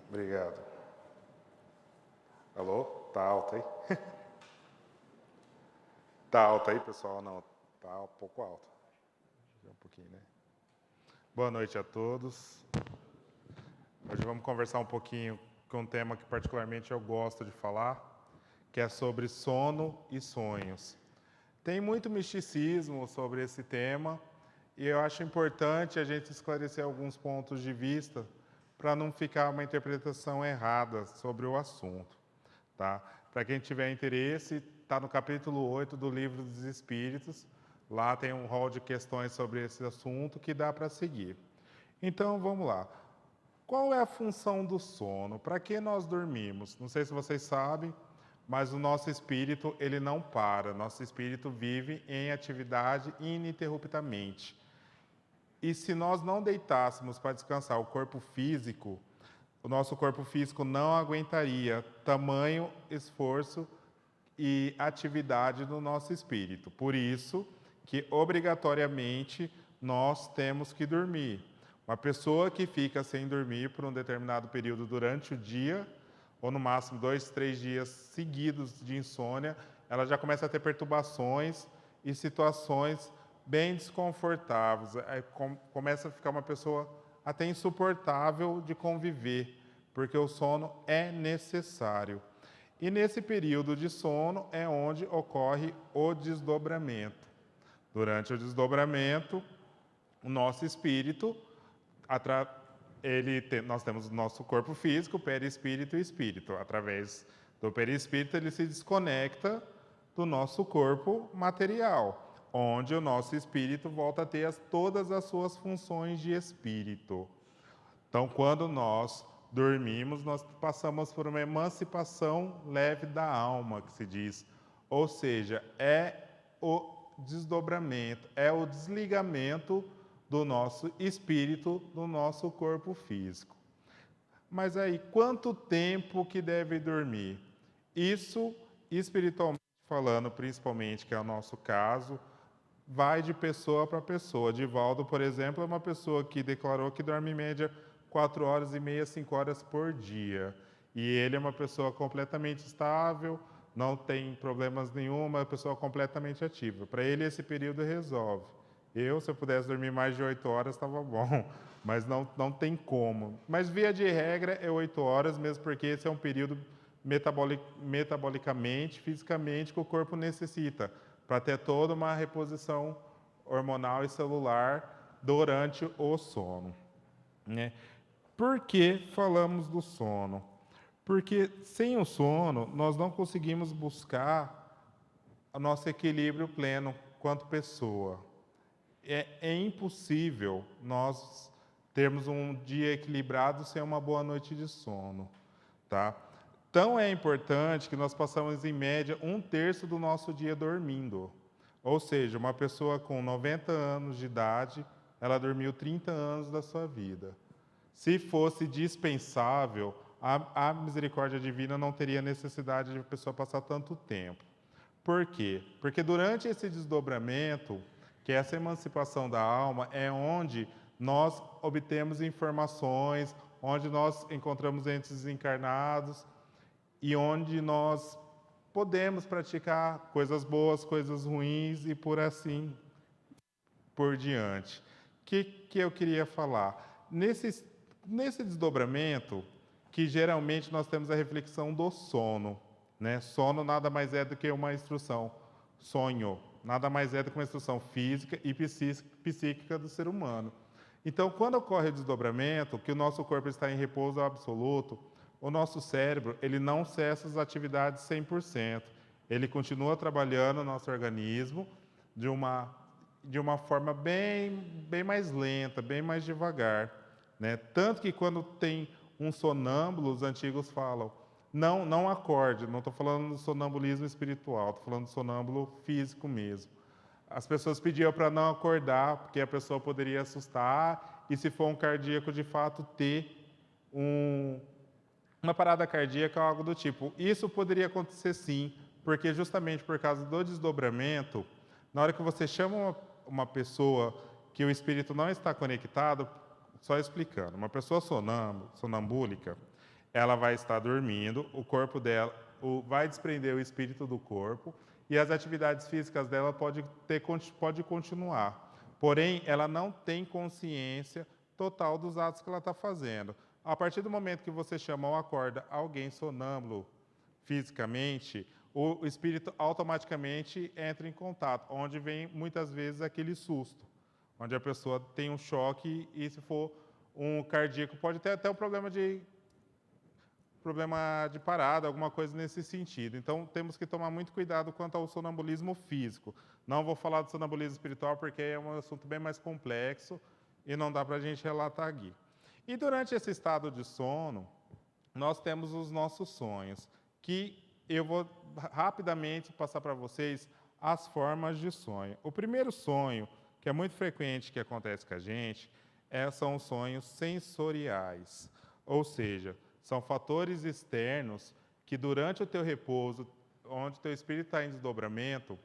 Obrigado. Alô? Tá alto aí? Tá alto aí, pessoal? Não, tá um pouco alto. Um pouquinho, né? Boa noite a todos. Hoje vamos conversar um pouquinho com um tema que particularmente eu gosto de falar, que é sobre sono e sonhos. Tem muito misticismo sobre esse tema e eu acho importante a gente esclarecer alguns pontos de vista para não ficar uma interpretação errada sobre o assunto. Tá? Para quem tiver interesse, está no capítulo 8 do Livro dos Espíritos. Lá tem um rol de questões sobre esse assunto que dá para seguir. Então, vamos lá. Qual é a função do sono? Para que nós dormimos? Não sei se vocês sabem, mas o nosso espírito ele não para. Nosso espírito vive em atividade ininterruptamente. E se nós não deitássemos para descansar o corpo físico, o nosso corpo físico não aguentaria tamanho esforço e atividade do nosso espírito. Por isso que, obrigatoriamente, nós temos que dormir. Uma pessoa que fica sem dormir por um determinado período durante o dia, ou no máximo 2, 3 dias seguidos de insônia, ela já começa a ter perturbações e situações bem desconfortáveis. Começa a ficar uma pessoa até insuportável de conviver, porque o sono é necessário. E nesse período de sono é onde ocorre o desdobramento. Durante o desdobramento, o nosso espírito, nós temos o nosso corpo físico, perispírito e espírito. Através do perispírito, ele se desconecta do nosso corpo material, onde o nosso espírito volta a ter todas as suas funções de espírito. Então, quando nós dormimos, nós passamos por uma emancipação leve da alma, que se diz. Ou seja, é o desdobramento, é o desligamento do nosso espírito do nosso corpo físico. Mas aí, quanto tempo que deve dormir? Isso, espiritualmente falando, principalmente, que é o nosso caso, vai de pessoa para pessoa. Divaldo, por exemplo, é uma pessoa que declarou que dorme em média 4 horas e meia, 5 horas por dia. E ele é uma pessoa completamente estável, não tem problemas nenhum, uma pessoa completamente ativa. Para ele, esse período resolve. Se eu pudesse dormir mais de 8 horas, estava bom, mas não tem como. Mas, via de regra, é 8 horas, mesmo porque esse é um período metabolicamente, fisicamente, que o corpo necessita, para ter toda uma reposição hormonal e celular durante o sono. Né? Por que falamos do sono? Porque sem o sono, nós não conseguimos buscar o nosso equilíbrio pleno quanto pessoa. É impossível nós termos um dia equilibrado sem uma boa noite de sono. Tá? Então é importante que nós passamos, em média, 1/3 do nosso dia dormindo. Ou seja, uma pessoa com 90 anos de idade, ela dormiu 30 anos da sua vida. Se fosse dispensável, a misericórdia divina não teria necessidade de a pessoa passar tanto tempo. Por quê? Porque durante esse desdobramento, que essa emancipação da alma, é onde nós obtemos informações, onde nós encontramos entes encarnados e onde nós podemos praticar coisas boas, coisas ruins e por assim por diante. O que eu queria falar? Nesse desdobramento, que geralmente nós temos a reflexão do sono. Né? Sono nada mais é do que uma instrução. Sonho nada mais é do que uma instrução física e psíquica do ser humano. Então, quando ocorre o desdobramento, que o nosso corpo está em repouso absoluto, o nosso cérebro ele não cessa as atividades 100%. Ele continua trabalhando no nosso organismo de uma forma bem mais lenta, bem mais devagar. Né? Tanto que quando tem um sonâmbulo, os antigos falam, não acorde, não estou falando do sonambulismo espiritual, estou falando do sonâmbulo físico mesmo. As pessoas pediam para não acordar, porque a pessoa poderia assustar, e se for um cardíaco, de fato, ter uma parada cardíaca ou algo do tipo. Isso poderia acontecer sim, porque justamente por causa do desdobramento, na hora que você chama uma pessoa que o espírito não está conectado, só explicando, uma pessoa sonambúlica, ela vai estar dormindo, o corpo dela vai desprender o espírito do corpo e as atividades físicas dela pode continuar. Porém, ela não tem consciência total dos atos que ela está fazendo. A partir do momento que você chama ou acorda alguém sonâmbulo fisicamente, o espírito automaticamente entra em contato, onde vem muitas vezes aquele susto, onde a pessoa tem um choque e se for um cardíaco pode ter até um problema de parada, alguma coisa nesse sentido. Então, temos que tomar muito cuidado quanto ao sonambulismo físico. Não vou falar do sonambulismo espiritual, porque é um assunto bem mais complexo e não dá para a gente relatar aqui. E durante esse estado de sono, nós temos os nossos sonhos, que eu vou rapidamente passar para vocês as formas de sonho. O primeiro sonho, que é muito frequente que acontece com a gente, são os sonhos sensoriais, ou seja, são fatores externos que durante o teu repouso, onde o teu espírito está em desdobramento,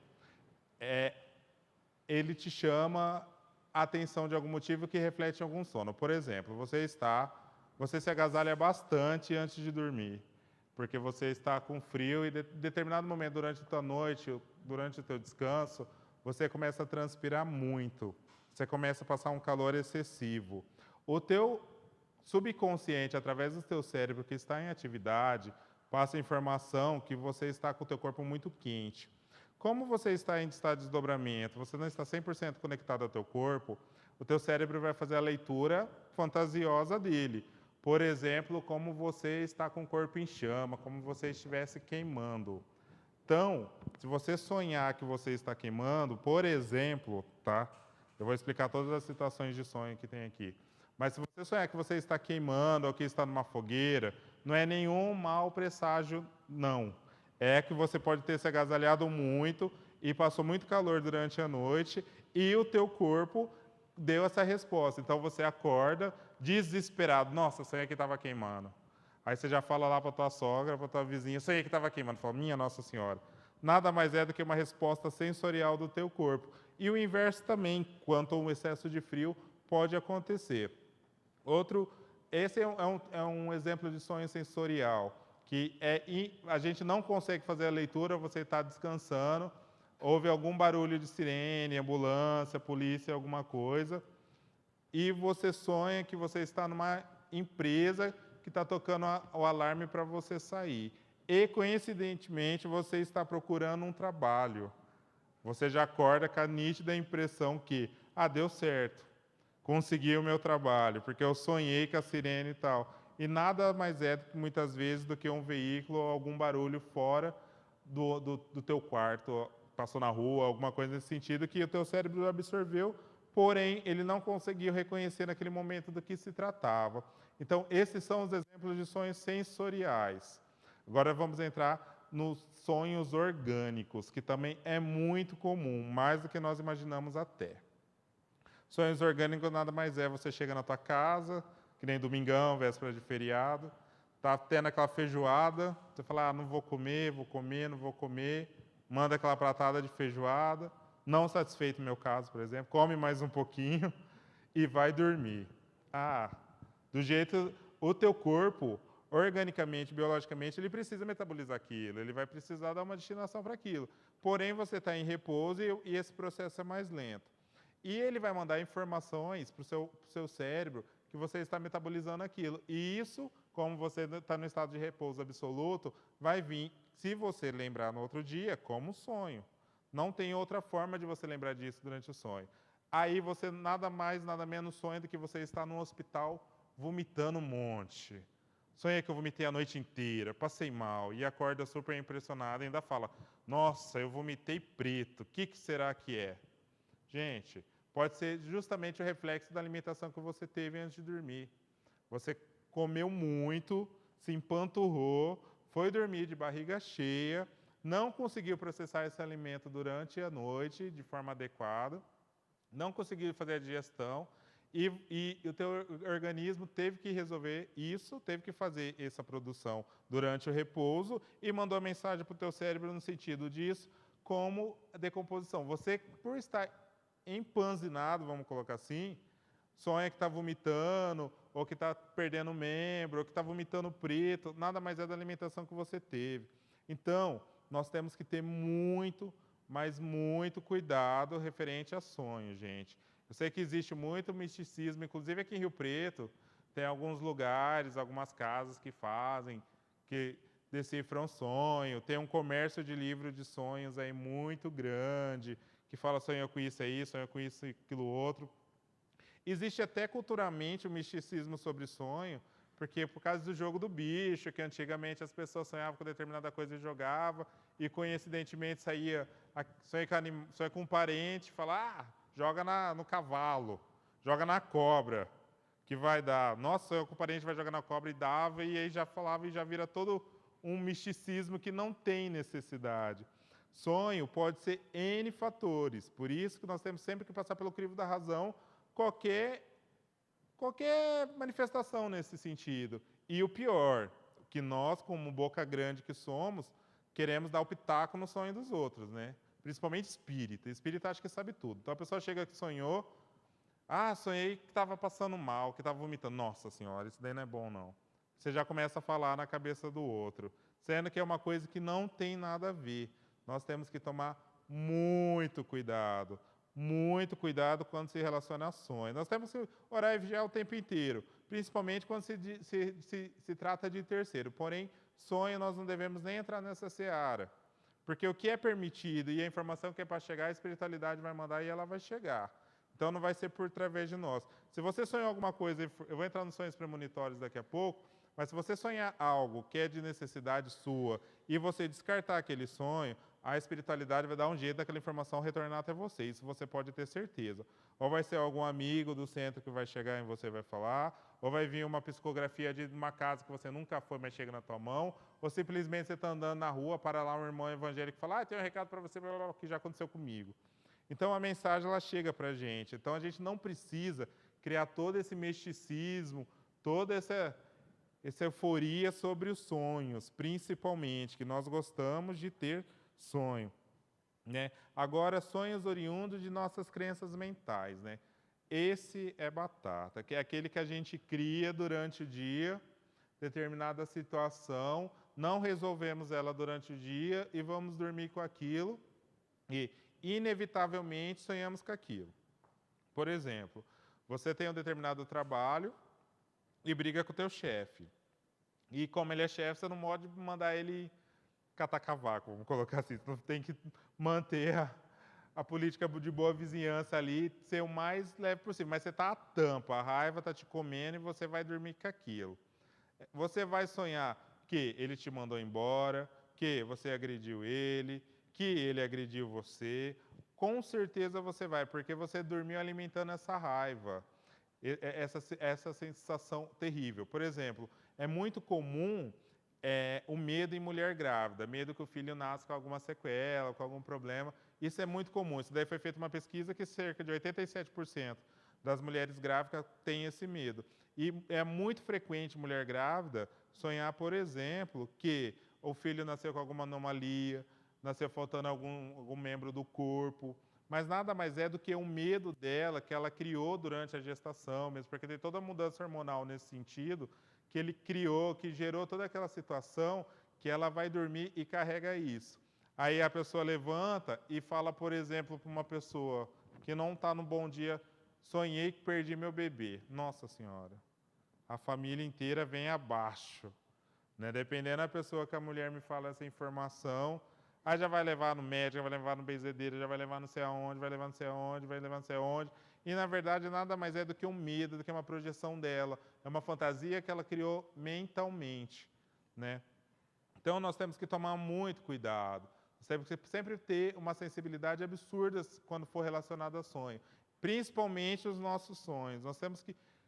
ele te chama a atenção de algum motivo que reflete em algum sono. Por exemplo, você se agasalha bastante antes de dormir, porque você está com frio e em determinado momento durante a tua noite, durante o teu descanso, você começa a transpirar muito, você começa a passar um calor excessivo. O teu subconsciente, através do teu cérebro que está em atividade, passa a informação que você está com o teu corpo muito quente. Como você está em estado de desdobramento, você não está 100% conectado ao teu corpo, o teu cérebro vai fazer a leitura fantasiosa dele. Por exemplo, como você está com o corpo em chama, como você estivesse queimando. Então, se você sonhar que você está queimando, por exemplo, tá? Eu vou explicar todas as situações de sonho que tem aqui. Mas se você sonhar que você está queimando ou que está numa fogueira, não é nenhum mau presságio, não. É que você pode ter se agasalhado muito e passou muito calor durante a noite e o teu corpo deu essa resposta. Então você acorda desesperado. Nossa, sonhei que estava queimando. Aí você já fala lá para tua sogra, para tua vizinha, sonhei que estava queimando. Fala, minha Nossa Senhora. Nada mais é do que uma resposta sensorial do teu corpo. E o inverso também, quanto ao excesso de frio, pode acontecer. Esse é um exemplo de sonho sensorial, que a gente não consegue fazer a leitura, você está descansando, houve algum barulho de sirene, ambulância, polícia, alguma coisa, e você sonha que você está numa empresa que está tocando o alarme para você sair. E, coincidentemente, você está procurando um trabalho. Você já acorda com a nítida impressão que, deu certo, consegui o meu trabalho, porque eu sonhei com a sirene e tal. E nada mais é, muitas vezes, do que um veículo ou algum barulho fora do teu quarto, passou na rua, alguma coisa nesse sentido, que o teu cérebro absorveu, porém, ele não conseguiu reconhecer naquele momento do que se tratava. Então, esses são os exemplos de sonhos sensoriais. Agora vamos entrar nos sonhos orgânicos, que também é muito comum, mais do que nós imaginamos até. Sonhos orgânicos nada mais é, você chega na tua casa, que nem domingão, véspera de feriado, tá tendo aquela feijoada, você fala, não vou comer, não vou comer, manda aquela pratada de feijoada, não satisfeito no meu caso, por exemplo, come mais um pouquinho e vai dormir. Do jeito, o teu corpo, organicamente, biologicamente, ele precisa metabolizar aquilo, ele vai precisar dar uma destinação para aquilo. Porém, você está em repouso e esse processo é mais lento. E ele vai mandar informações para o seu cérebro que você está metabolizando aquilo. E isso, como você está no estado de repouso absoluto, vai vir, se você lembrar no outro dia, como sonho. Não tem outra forma de você lembrar disso durante o sonho. Aí você nada mais, nada menos sonha do que você está no hospital vomitando um monte. Sonhei que eu vomitei a noite inteira, passei mal, e acorda super impressionado e ainda fala, nossa, eu vomitei preto, o que será que é? Gente, pode ser justamente o reflexo da alimentação que você teve antes de dormir. Você comeu muito, se empanturrou, foi dormir de barriga cheia, não conseguiu processar esse alimento durante a noite de forma adequada, não conseguiu fazer a digestão, e o teu organismo teve que resolver isso, teve que fazer essa produção durante o repouso e mandou a mensagem para o teu cérebro no sentido disso, como a decomposição. Você, por estar empanzinado, vamos colocar assim, sonha que está vomitando, ou que está perdendo um membro, ou que está vomitando preto, nada mais é da alimentação que você teve. Então, nós temos que ter muito, mas muito cuidado referente a sonho, gente. Eu sei que existe muito misticismo, inclusive aqui em Rio Preto, tem alguns lugares, algumas casas que fazem, que decifram sonho, tem um comércio de livro de sonhos aí muito grande, que fala sonhou com isso aí, sonhou com isso e aquilo outro. Existe até culturalmente o misticismo sobre sonho, porque por causa do jogo do bicho, que antigamente as pessoas sonhavam com determinada coisa e jogavam, e coincidentemente sonha com um parente, fala, joga no cavalo, joga na cobra, que vai dar. Nossa, sonhou com o parente, vai jogar na cobra, e dava, e aí já falava, e já vira todo um misticismo que não tem necessidade. Sonho pode ser N fatores, por isso que nós temos sempre que passar pelo crivo da razão, qualquer manifestação nesse sentido. E o pior, que nós, como boca grande que somos, queremos dar o pitaco no sonho dos outros, né? Principalmente espírita. Espírita acha que sabe tudo. Então a pessoa chega que sonhou, sonhei que estava passando mal, que estava vomitando. Nossa senhora, isso daí não é bom não. Você já começa a falar na cabeça do outro, sendo que é uma coisa que não tem nada a ver. Nós temos que tomar muito cuidado quando se relaciona a sonhos. Nós temos que orar e vigiar o tempo inteiro, principalmente quando se trata de terceiro. Porém, sonho nós não devemos nem entrar nessa seara, porque o que é permitido e a informação que é para chegar, a espiritualidade vai mandar e ela vai chegar. Então não vai ser por através de nós. Se você sonhou alguma coisa, eu vou entrar nos sonhos premonitórios daqui a pouco, mas se você sonhar algo que é de necessidade sua e você descartar aquele sonho, a espiritualidade vai dar um jeito daquela informação retornar até você. Isso você pode ter certeza. Ou vai ser algum amigo do centro que vai chegar e você vai falar, ou vai vir uma psicografia de uma casa que você nunca foi, mas chega na tua mão, ou simplesmente você está andando na rua, para lá um irmão evangélico e fala, tem um recado para você, que já aconteceu comigo. Então a mensagem ela chega para a gente. Então a gente não precisa criar todo esse misticismo, toda essa euforia sobre os sonhos, principalmente, que nós gostamos de ter sonho. Né? Agora, sonhos oriundos de nossas crenças mentais. Né? Esse é batata, que é aquele que a gente cria durante o dia, determinada situação, não resolvemos ela durante o dia e vamos dormir com aquilo e, inevitavelmente, sonhamos com aquilo. Por exemplo, você tem um determinado trabalho e briga com o teu chefe. E como ele é chefe, você não pode mandar ele catar cavaco, vamos colocar assim. Você tem que manter a política de boa vizinhança ali, ser o mais leve possível. Mas você está a tampa, a raiva está te comendo e você vai dormir com aquilo. Você vai sonhar que ele te mandou embora, que você agrediu ele, que ele agrediu você. Com certeza você vai, porque você dormiu alimentando essa raiva, essa sensação terrível. Por exemplo, é muito comum o medo em mulher grávida, medo que o filho nasça com alguma sequela, com algum problema. Isso é muito comum. Isso daí foi feita uma pesquisa que cerca de 87% das mulheres grávidas têm esse medo. E é muito frequente mulher grávida sonhar, por exemplo, que o filho nasceu com alguma anomalia, nasceu faltando algum membro do corpo, mas nada mais é do que um medo dela, que ela criou durante a gestação mesmo, porque tem toda a mudança hormonal nesse sentido, que ele criou, que gerou toda aquela situação, que ela vai dormir e carrega isso. Aí a pessoa levanta e fala, por exemplo, para uma pessoa que não está no bom dia, sonhei que perdi meu bebê. Nossa Senhora, a família inteira vem abaixo. Né? Dependendo da pessoa que a mulher me fala essa informação, aí já vai levar no médico, já vai levar no benzedeiro, já vai levar não sei aonde, vai levar não sei aonde, vai levar não sei aonde. E, na verdade, nada mais é do que um medo, do que uma projeção dela. É uma fantasia que ela criou mentalmente. Né? Então, nós temos que tomar muito cuidado. Nós temos que sempre ter uma sensibilidade absurda quando for relacionado a sonho. Principalmente os nossos sonhos. Nós temos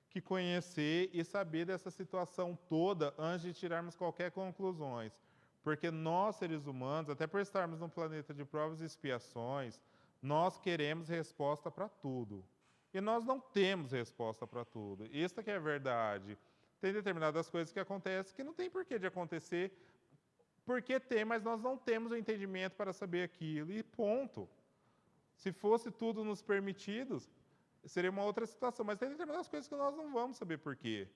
que conhecer e saber dessa situação toda antes de tirarmos qualquer conclusões. Porque nós, seres humanos, até por estarmos num planeta de provas e expiações, nós queremos resposta para tudo. E nós não temos resposta para tudo. Isso que é a verdade. Tem determinadas coisas que acontecem que não tem porquê de acontecer, porque tem, mas nós não temos o entendimento para saber aquilo. E ponto. Se fosse tudo nos permitidos, seria uma outra situação. Mas tem determinadas coisas que nós não vamos saber por quê.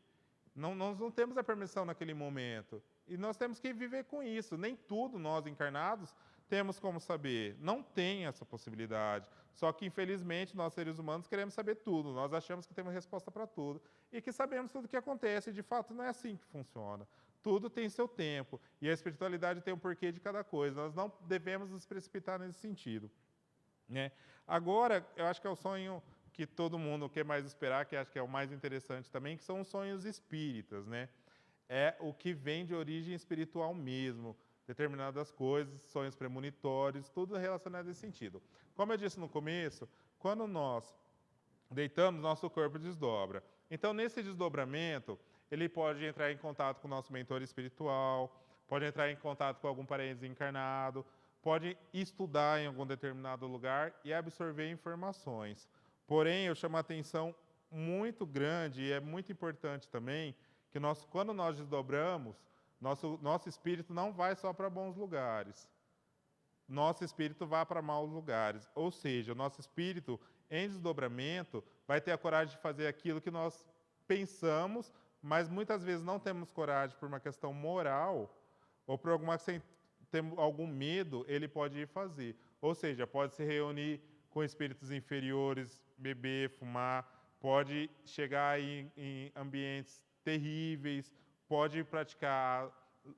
Nós não temos a permissão naquele momento. E nós temos que viver com isso. Nem tudo nós encarnados temos como saber. Não tem essa possibilidade. Só que, infelizmente, nós seres humanos queremos saber tudo. Nós achamos que temos resposta para tudo. E que sabemos tudo o que acontece. E, de fato, não é assim que funciona. Tudo tem seu tempo. E a espiritualidade tem um porquê de cada coisa. Nós não devemos nos precipitar nesse sentido. Né? Agora, eu acho que é o sonho que todo mundo quer mais esperar, que acho que é o mais interessante também, que são os sonhos espíritas, né? É o que vem de origem espiritual mesmo, determinadas coisas, sonhos premonitórios, tudo relacionado nesse sentido. Como eu disse no começo, quando nós deitamos, nosso corpo desdobra. Então, nesse desdobramento, ele pode entrar em contato com o nosso mentor espiritual, pode entrar em contato com algum parente encarnado, pode estudar em algum determinado lugar e absorver informações. Porém, eu chamo a atenção muito grande e é muito importante também que quando nós desdobramos, nosso espírito não vai só para bons lugares. Nosso espírito vai para maus lugares. Ou seja, o nosso espírito, em desdobramento, vai ter a coragem de fazer aquilo que nós pensamos, mas muitas vezes não temos coragem por uma questão moral ou por algum medo, ele pode ir fazer. Ou seja, pode se reunir com espíritos inferiores, beber, fumar, pode chegar em ambientes terríveis, pode praticar,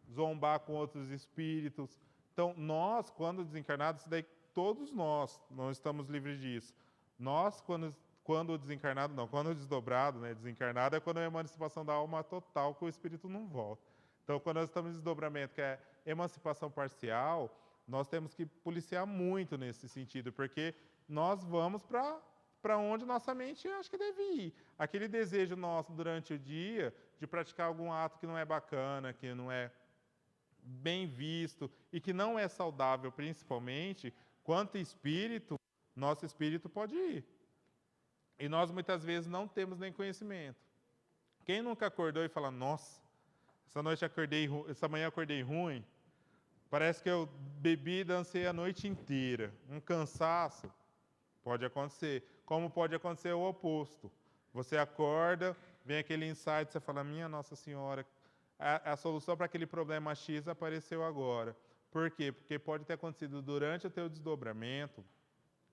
zombar com outros espíritos. Então, nós, quando desencarnados, todos nós não estamos livres disso. Nós, quando desencarnado, não, quando desdobrado, né, desencarnado, é quando é a emancipação da alma total, que o espírito não volta. Então, quando nós estamos em desdobramento, que é emancipação parcial, nós temos que policiar muito nesse sentido, porque nós vamos para onde nossa mente acha que deve ir. Aquele desejo nosso durante o dia de praticar algum ato que não é bacana, que não é bem visto e que não é saudável, principalmente, quanto espírito, nosso espírito pode ir. E nós muitas vezes não temos nem conhecimento. Quem nunca acordou e fala, nossa, essa manhã acordei ruim, parece que eu bebi e dancei a noite inteira. Um cansaço. Pode acontecer. Como pode acontecer o oposto. Você acorda, vem aquele insight, você fala, minha Nossa Senhora, a solução para aquele problema X apareceu agora. Por quê? Porque pode ter acontecido durante o teu desdobramento,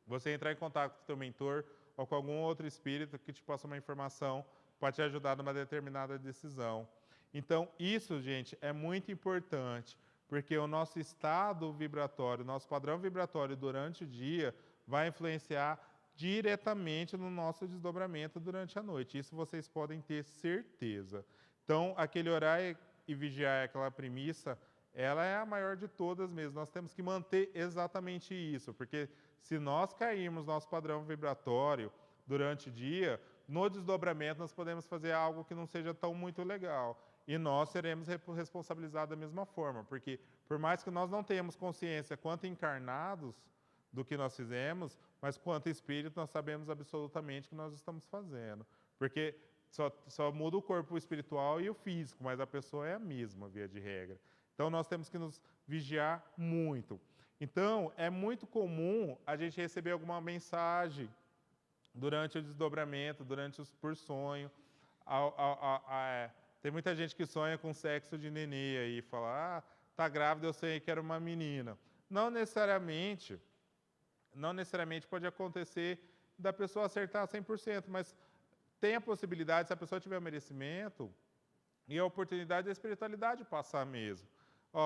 você entrar em contato com o teu mentor ou com algum outro espírito que te passe uma informação para te ajudar numa determinada decisão. Então, isso, gente, é muito importante, porque o nosso estado vibratório, nosso padrão vibratório durante o dia vai influenciar diretamente no nosso desdobramento durante a noite. Isso vocês podem ter certeza. Então, aquele orar e vigiar, aquela premissa, ela é a maior de todas mesmo. Nós temos que manter exatamente isso, porque se nós cairmos no nosso padrão vibratório durante o dia, no desdobramento nós podemos fazer algo que não seja tão muito legal. E nós seremos responsabilizados da mesma forma, porque por mais que nós não tenhamos consciência quanto encarnados do que nós fizemos, mas quanto espírito nós sabemos absolutamente o que nós estamos fazendo. Porque só muda o corpo espiritual e o físico, mas a pessoa é a mesma, via de regra. Então, nós temos que nos vigiar muito. Então, é muito comum a gente receber alguma mensagem durante o desdobramento, por sonho. Tem muita gente que sonha com sexo de nenê aí, fala, tá grávida, eu sonhei que era uma menina. Não necessariamente pode acontecer da pessoa acertar 100%, mas tem a possibilidade, se a pessoa tiver merecimento e a oportunidade da espiritualidade passar mesmo.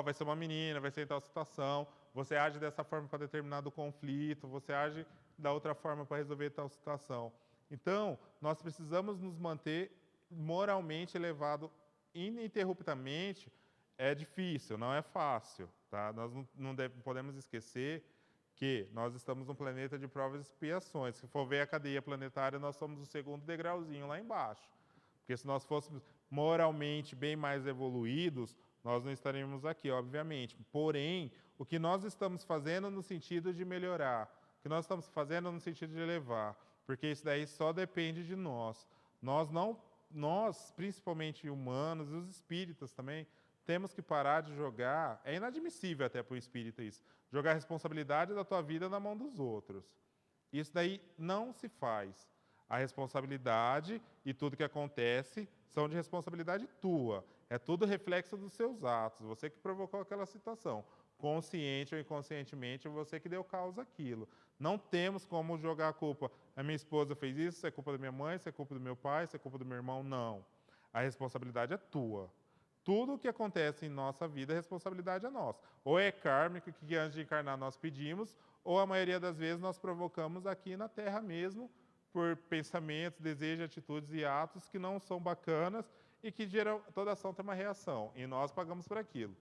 Vai ser uma menina, vai ser em tal situação, você age dessa forma para determinado conflito, você age da outra forma para resolver tal situação. Então, nós precisamos nos manter moralmente elevado ininterruptamente. É difícil, não é fácil. Tá? Nós não podemos esquecer que nós estamos num planeta de provas e expiações. Se for ver a cadeia planetária, nós somos o segundo degrauzinho lá embaixo. Porque se nós fôssemos moralmente bem mais evoluídos, nós não estaríamos aqui, obviamente. Porém, o que nós estamos fazendo no sentido de melhorar, o que nós estamos fazendo no sentido de elevar, porque isso daí só depende de nós. Nós, principalmente humanos e os espíritas também, temos que parar de jogar, é inadmissível até para o espírita isso, jogar a responsabilidade da tua vida na mão dos outros. Isso daí não se faz. A responsabilidade e tudo que acontece são de responsabilidade tua. É tudo reflexo dos seus atos, você que provocou aquela situação. Consciente ou inconscientemente, você que deu causa àquilo. Não temos como jogar a culpa. A minha esposa fez isso é culpa da minha mãe, isso é culpa do meu pai, isso é culpa do meu irmão. Não. A responsabilidade é tua. Tudo o que acontece em nossa vida, a responsabilidade é nossa. Ou é kármico, que antes de encarnar nós pedimos, ou a maioria das vezes nós provocamos aqui na Terra mesmo, por pensamentos, desejos, atitudes e atos que não são bacanas e que geram, toda ação tem uma reação, e nós pagamos por aquilo.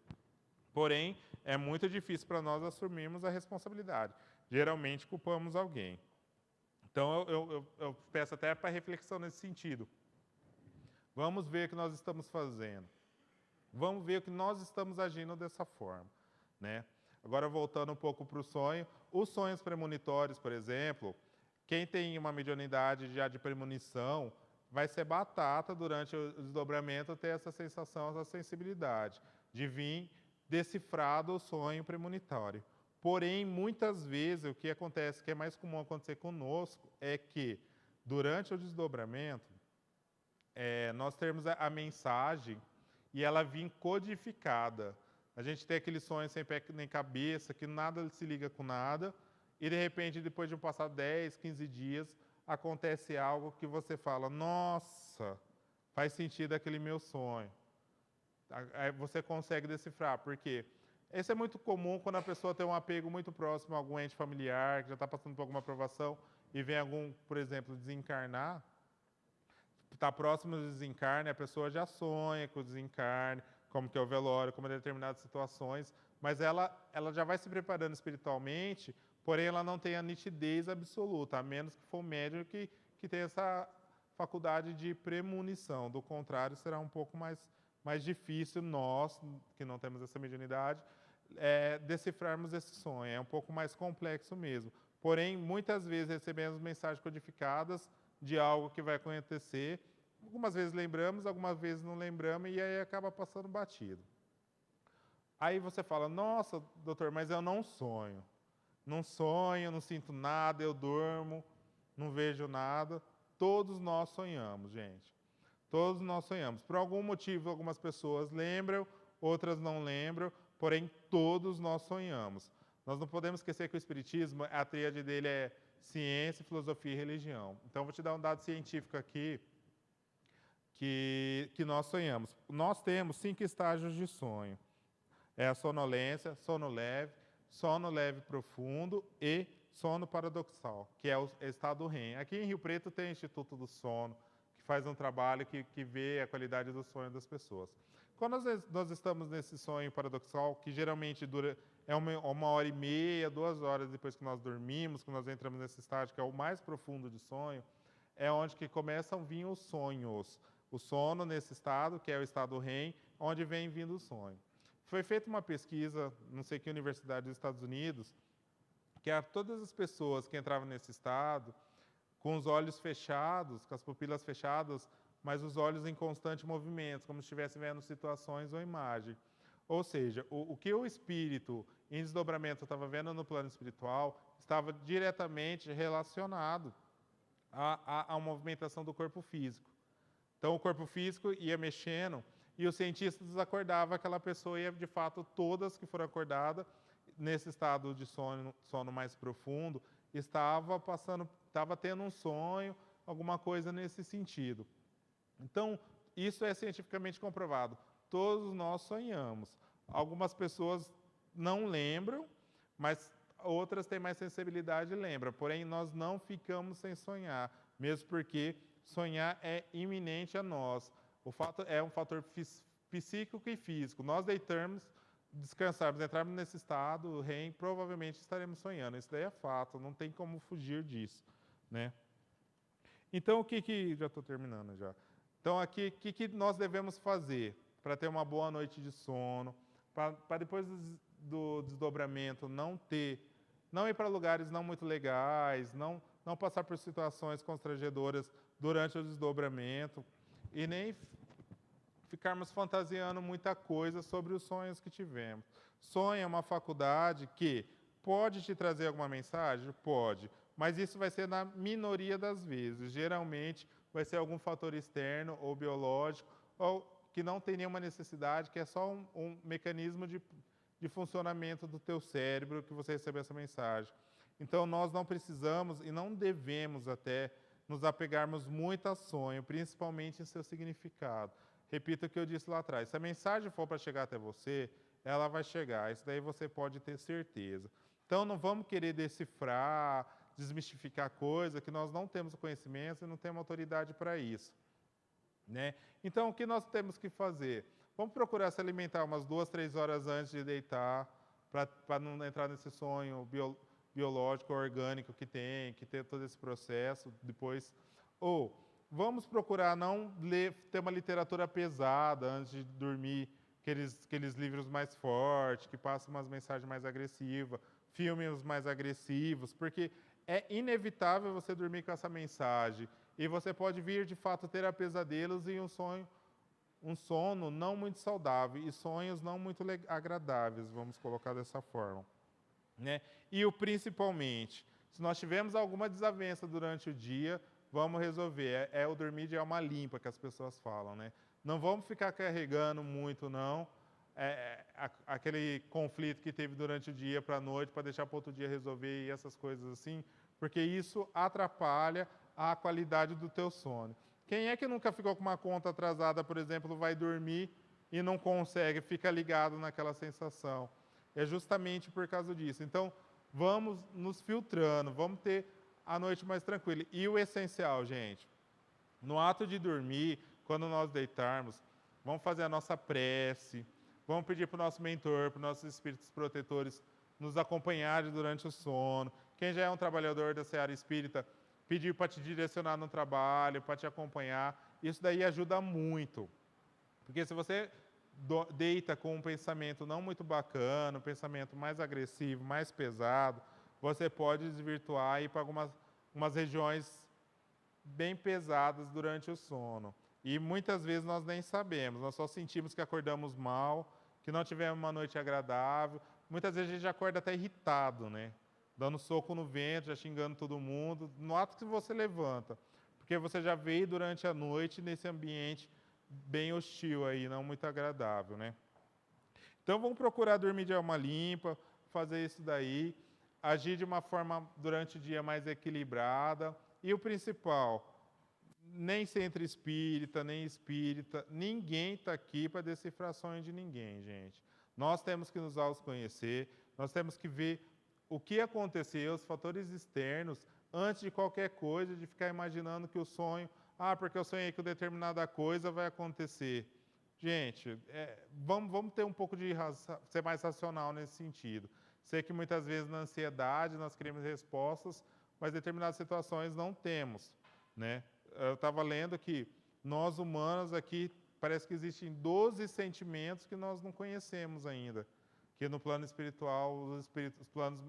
Porém, é muito difícil para nós assumirmos a responsabilidade. Geralmente culpamos alguém. Então, eu peço até para reflexão nesse sentido. Vamos ver o que nós estamos fazendo. Vamos ver o que nós estamos agindo dessa forma, né? Agora, voltando um pouco para o sonho. Os sonhos premonitórios, por exemplo, quem tem uma mediunidade já de premonição, vai ser batata durante o desdobramento ter essa sensação, essa sensibilidade de vir decifrado o sonho premonitório. Porém, muitas vezes, o que acontece, que é mais comum acontecer conosco, é que, durante o desdobramento, nós temos a mensagem e ela vir codificada. A gente tem aquele sonho sem pé nem cabeça, que nada se liga com nada, e de repente, depois de passar 10, 15 dias, acontece algo que você fala, nossa, faz sentido aquele meu sonho. Aí você consegue decifrar, porque isso é muito comum quando a pessoa tem um apego muito próximo a algum ente familiar, que já está passando por alguma provação, e vem algum, por exemplo, desencarnar, está próximo do desencarne, a pessoa já sonha com o desencarne, como que é o velório, como é determinadas situações, mas ela já vai se preparando espiritualmente, porém ela não tem a nitidez absoluta, a menos que for o médium que tenha essa faculdade de premonição. Do contrário, será um pouco mais difícil nós, que não temos essa mediunidade, decifrarmos esse sonho. É um pouco mais complexo mesmo. Porém, muitas vezes recebemos mensagens codificadas de algo que vai acontecer. Algumas vezes lembramos, algumas vezes não lembramos, e aí acaba passando batido. Aí você fala, nossa, doutor, mas eu não sonho. Não sonho, não sinto nada, eu durmo, não vejo nada. Todos nós sonhamos, gente. Todos nós sonhamos. Por algum motivo, algumas pessoas lembram, outras não lembram, porém, todos nós sonhamos. Nós não podemos esquecer que o Espiritismo, a tríade dele é ciência, filosofia e religião. Então, vou te dar um dado científico aqui, que nós sonhamos. Nós temos 5 estágios de sonho. É a sonolência, sono leve profundo e sono paradoxal, que é o estado REM. Aqui em Rio Preto tem o Instituto do Sono, que faz um trabalho que vê a qualidade do sonho das pessoas. Quando nós estamos nesse sonho paradoxal, que geralmente dura 1h30, 2 horas depois que nós dormimos, que nós entramos nesse estágio, que é o mais profundo de sonho, é onde que começam a vir os sonhos. O sono nesse estado, que é o estado REM, onde vem vindo o sonho. Foi feita uma pesquisa, não sei que universidade dos Estados Unidos, que todas as pessoas que entravam nesse estado, com os olhos fechados, com as pupilas fechadas, mas os olhos em constante movimento, como se estivesse vendo situações ou imagem. Ou seja, o que o espírito em desdobramento estava vendo no plano espiritual estava diretamente relacionado à movimentação do corpo físico. Então, o corpo físico ia mexendo e os cientistas acordavam aquela pessoa e, de fato, todas que foram acordadas nesse estado de sono mais profundo, estava tendo um sonho, alguma coisa nesse sentido. Então, isso é cientificamente comprovado. Todos nós sonhamos. Algumas pessoas não lembram, mas outras têm mais sensibilidade e lembram. Porém, nós não ficamos sem sonhar, mesmo porque sonhar é iminente a nós. O fato é um fator psíquico e físico. Nós deitarmos, descansarmos, entrarmos nesse estado, REM, provavelmente estaremos sonhando. Isso daí é fato, não tem como fugir disso, né? Então, já estou terminando já. Então, aqui, o que nós devemos fazer para ter uma boa noite de sono, para depois do desdobramento não ir para lugares não muito legais, não passar por situações constrangedoras durante o desdobramento e nem ficarmos fantasiando muita coisa sobre os sonhos que tivemos. Sonho é uma faculdade que pode te trazer alguma mensagem? Pode, mas isso vai ser na minoria das vezes. Geralmente vai ser algum fator externo ou biológico, ou que não tem nenhuma necessidade, que é só um mecanismo de funcionamento do teu cérebro que você recebeu essa mensagem. Então, nós não precisamos e não devemos até nos apegarmos muito a sonho, principalmente em seu significado. Repito o que eu disse lá atrás. Se a mensagem for para chegar até você, ela vai chegar. Isso daí você pode ter certeza. Então, não vamos querer decifrar, desmistificar coisa que nós não temos conhecimento e não temos autoridade para isso. Né? Então, o que nós temos que fazer? Vamos procurar se alimentar umas 2, 3 horas antes de deitar, para não entrar nesse sonho biológico, orgânico que ter todo esse processo depois. Ou vamos procurar não ter uma literatura pesada antes de dormir, aqueles livros mais fortes, que passam umas mensagens mais agressivas, filmes mais agressivos, porque é inevitável você dormir com essa mensagem. E você pode vir, de fato, ter pesadelos e um sono não muito saudável e sonhos não muito agradáveis, vamos colocar dessa forma. Né? E principalmente, se nós tivermos alguma desavença durante o dia, vamos resolver. É o dormir de alma limpa que as pessoas falam. Né? Não vamos ficar carregando muito, não, aquele conflito que teve durante o dia para a noite, para deixar para outro dia resolver e essas coisas assim, porque isso atrapalha a qualidade do teu sono. Quem é que nunca ficou com uma conta atrasada, por exemplo, vai dormir e não consegue, fica ligado naquela sensação? É justamente por causa disso. Então, vamos nos filtrando, vamos ter a noite mais tranquila. E o essencial, gente, no ato de dormir, quando nós deitarmos, vamos fazer a nossa prece, vamos pedir para o nosso mentor, para os nossos espíritos protetores nos acompanharem durante o sono. Quem já é um trabalhador da seara espírita, pedir para te direcionar no trabalho, para te acompanhar. Isso daí ajuda muito. Porque se você deita com um pensamento não muito bacana, um pensamento mais agressivo, mais pesado, você pode desvirtuar e ir para umas regiões bem pesadas durante o sono. E muitas vezes nós nem sabemos, nós só sentimos que acordamos mal, que não tivemos uma noite agradável. Muitas vezes a gente acorda até irritado, né? Dando soco no vento, já xingando todo mundo, no ato que você levanta. Porque você já veio durante a noite nesse ambiente bem hostil aí, não muito agradável, né? Então vamos procurar dormir de alma limpa, fazer isso daí, agir de uma forma durante o dia mais equilibrada. E o principal, nem centro espírita, nem espírita, ninguém está aqui para decifrar sonho de ninguém, gente. Nós temos que nos autoconhecer, nós temos que ver o que aconteceu, os fatores externos, antes de qualquer coisa, de ficar imaginando que o sonho, porque eu sonhei que determinada coisa vai acontecer. Gente, vamos ter um pouco de ser mais racional nesse sentido. Sei que muitas vezes na ansiedade nós queremos respostas, mas em determinadas situações não temos. Né? Eu estava lendo que nós humanos aqui, parece que existem 12 sentimentos que nós não conhecemos ainda. Que no plano espiritual,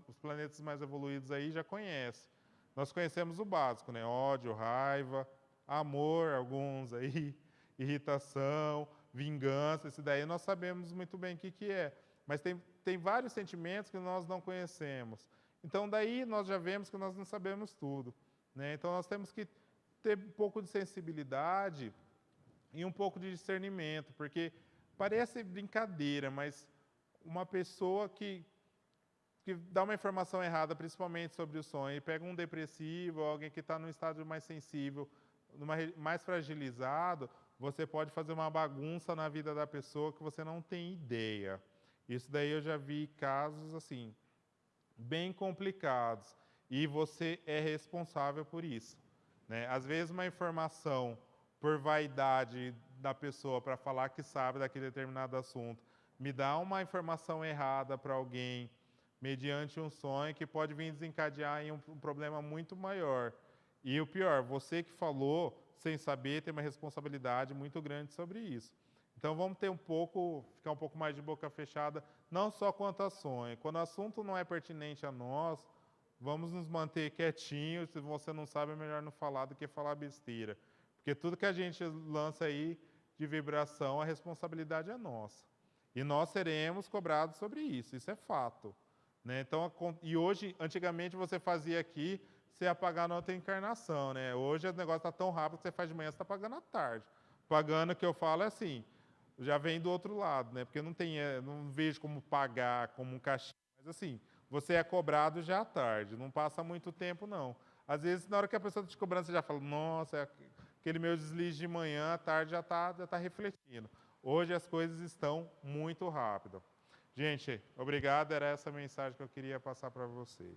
os planetas mais evoluídos aí já conhecem. Nós conhecemos o básico, né? Ódio, raiva, amor, alguns aí, irritação, vingança, esse daí nós sabemos muito bem o que é. Mas tem vários sentimentos que nós não conhecemos. Então, daí nós já vemos que nós não sabemos tudo. Né? Então, nós temos que ter um pouco de sensibilidade e um pouco de discernimento, porque parece brincadeira, mas uma pessoa que dá uma informação errada, principalmente sobre o sonho, e pega um depressivo, alguém que está num estado mais sensível, mais fragilizado, você pode fazer uma bagunça na vida da pessoa que você não tem ideia. Isso daí eu já vi casos assim, bem complicados, e você é responsável por isso. Né? Às vezes uma informação, por vaidade da pessoa para falar que sabe daquele determinado assunto, me dá uma informação errada para alguém, mediante um sonho que pode vir desencadear em um problema muito maior. E o pior, você que falou, sem saber, tem uma responsabilidade muito grande sobre isso. Então vamos ficar um pouco mais de boca fechada, não só quanto a sonho. Quando o assunto não é pertinente a nós, vamos nos manter quietinhos. Se você não sabe, é melhor não falar do que falar besteira. Porque tudo que a gente lança aí de vibração, a responsabilidade é nossa. E nós seremos cobrados sobre isso é fato. Né? Então, e hoje, antigamente você fazia aqui, você ia pagar na outra encarnação, né? Hoje o negócio está tão rápido que você faz de manhã, você está pagando à tarde. Pagando, que eu falo, é assim, já vem do outro lado, né? Porque não tem, não vejo como pagar, como um cachê. Mas assim, você é cobrado já à tarde, não passa muito tempo, não. Às vezes, na hora que a pessoa está te cobrando, você já fala, nossa, aquele meu deslize de manhã, à tarde já tá refletindo. Hoje as coisas estão muito rápidas. Gente, obrigado, era essa a mensagem que eu queria passar para vocês.